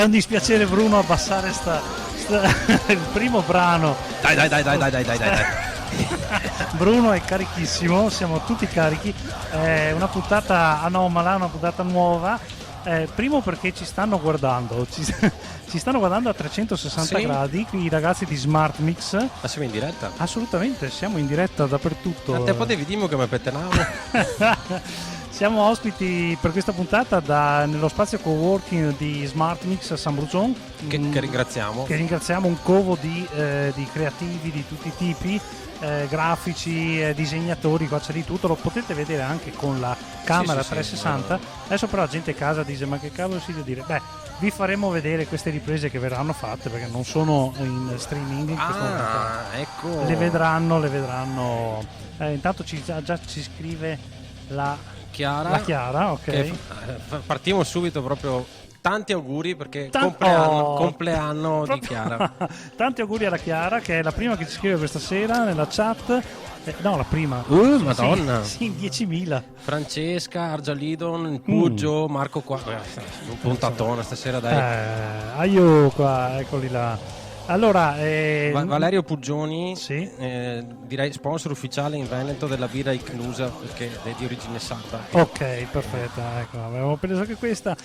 un dispiacere, Bruno, abbassare il primo brano. Dai. Bruno è carichissimo, siamo tutti carichi. È una puntata anomala, una puntata nuova. Primo perché ci stanno guardando, ci stanno guardando a 360 gradi qui i ragazzi di Smart Mix. Ma siamo in diretta? Assolutamente, siamo in diretta dappertutto. Ma te potevi dirmi come pettenavo? Siamo ospiti per questa puntata nello spazio coworking di Smart Mix a San Bruzzon, che ringraziamo. Che ringraziamo, un covo di creativi di tutti i tipi, grafici, disegnatori, qua c'è di tutto. Lo potete vedere anche con la camera 360. Adesso però la gente a casa dice: ma che cavolo si deve dire? Beh, vi faremo vedere queste riprese che verranno fatte, perché non sono in streaming in questo momento. Ecco. Le vedranno. Intanto già ci scrive la Chiara, ok. Partiamo subito proprio. Tanti auguri perché compleanno di Chiara. Tanti auguri alla Chiara, che è la prima che ci scrive questa sera nella chat. No, la prima. Madonna. Sì, 10.000. Francesca, Argialidon, Puggio, Marco qua. Un puntatone stasera, dai. Aio qua, eccoli là. Allora, Valerio Puggioni, sì. Direi sponsor ufficiale in Veneto della birra Icnusa, perché è di origine sarda. Ok, perfetta, ecco, avevamo preso anche questa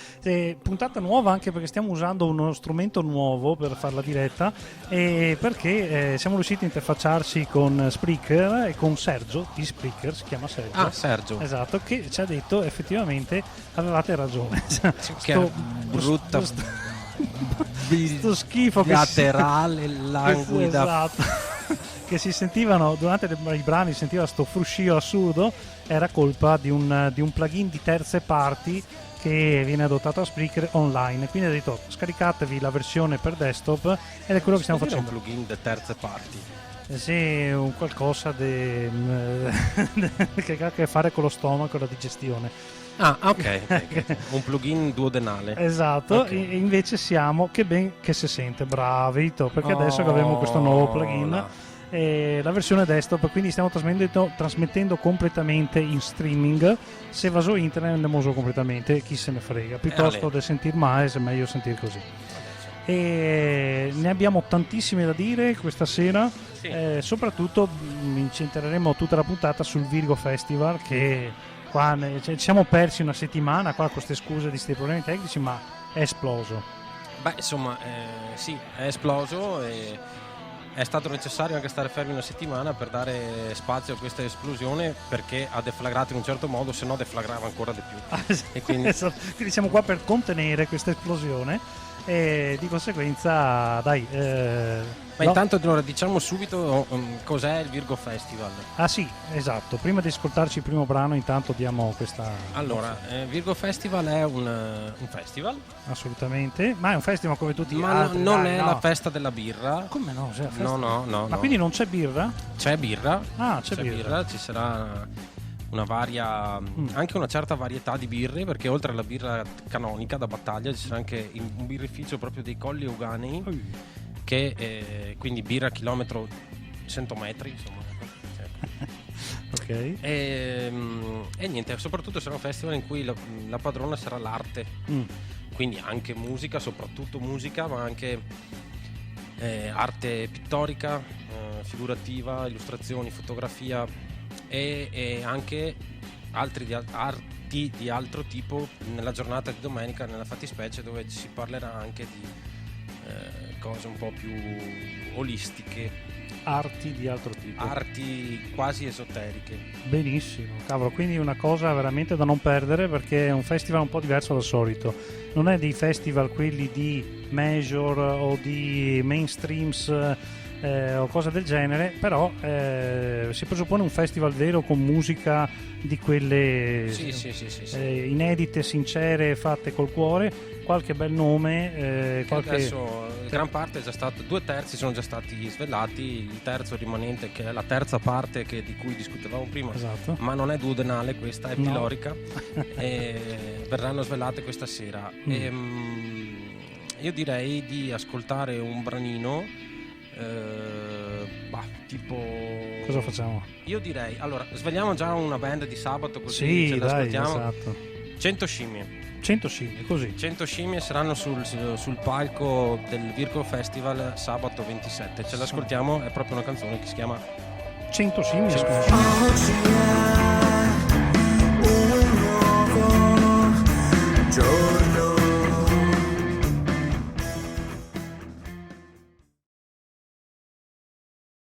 puntata nuova, anche perché stiamo usando uno strumento nuovo per fare la diretta, e perché siamo riusciti a interfacciarci con Spreaker e con Sergio di Spreaker, si chiama Sergio. Sergio. Esatto, che ci ha detto effettivamente avevate ragione. Che brutta sto schifo laterale, languida. Esatto. Che si sentivano durante i brani, si sentiva sto fruscio assurdo. Era colpa di un plugin di terze parti che viene adottato a Spreaker online. Quindi ha detto: scaricatevi la versione per desktop, ed è quello che stiamo facendo. Un plugin di terze parti. Sì, un qualcosa che ha a che fare con lo stomaco e la digestione. Ok. Un plugin duodenale. Esatto, okay. E invece siamo che ben che si sente, bravito, perché adesso che abbiamo questo nuovo plugin, la versione desktop, quindi stiamo trasmettendo completamente in streaming. Se va su internet andiamo su completamente, chi se ne frega, piuttosto di sentir male è meglio sentire così. E ne abbiamo tantissime da dire questa sera, sì. Soprattutto incentreremo tutta la puntata sul Virgo Festival, che qua ci siamo persi una settimana qua con queste scuse di questi problemi tecnici, ma è esploso. Beh, insomma, sì, è esploso e è stato necessario anche stare fermi una settimana per dare spazio a questa esplosione, perché ha deflagrato in un certo modo, se no deflagrava ancora di più. E quindi siamo qua per contenere questa esplosione, e di conseguenza ma intanto allora diciamo subito cos'è il Virgo Festival. Sì, esatto, prima di ascoltarci il primo brano intanto diamo questa. Allora, Virgo Festival è un festival, assolutamente, ma è un festival come tutti gli altri. Ma non è no. La festa della birra. Come no? No. Ma quindi non c'è birra? C'è birra. C'è birra. Ci sarà anche una certa varietà di birre, perché oltre alla birra canonica da battaglia ci sarà anche un birrificio proprio dei Colli Euganei, che quindi birra chilometro 100 metri, insomma. Ok. E niente, soprattutto sarà un festival in cui la padrona sarà l'arte, quindi anche musica, soprattutto musica, ma anche arte pittorica, figurativa, illustrazioni, fotografia e anche arti di altro tipo nella giornata di domenica, nella fattispecie, dove si parlerà anche di cose un po' più olistiche, arti di altro tipo, arti quasi esoteriche. Benissimo, cavolo, quindi una cosa veramente da non perdere, perché è un festival un po' diverso dal solito. Non è dei festival quelli di major o di mainstreams o cose del genere, però si presuppone un festival vero, con musica di quelle inedite, sincere, fatte col cuore, qualche bel nome, adesso gran parte è già stato, 2/3 sono già stati svelati, il terzo rimanente, che è la terza parte di cui discutevamo prima, esatto. Ma non è duodenale, questa è pilorica, e verranno svelate questa sera. Io direi di ascoltare un branino, tipo, cosa facciamo? Io direi, allora, svegliamo già una band di sabato, così sì, ce l'ascoltiamo. Esatto. 100 scimmie. 100 scimmie, così. 100 scimmie saranno sul palco del Virgo Festival sabato 27. Ce l'ascoltiamo, è proprio una canzone che si chiama 100 scimmie, scusa.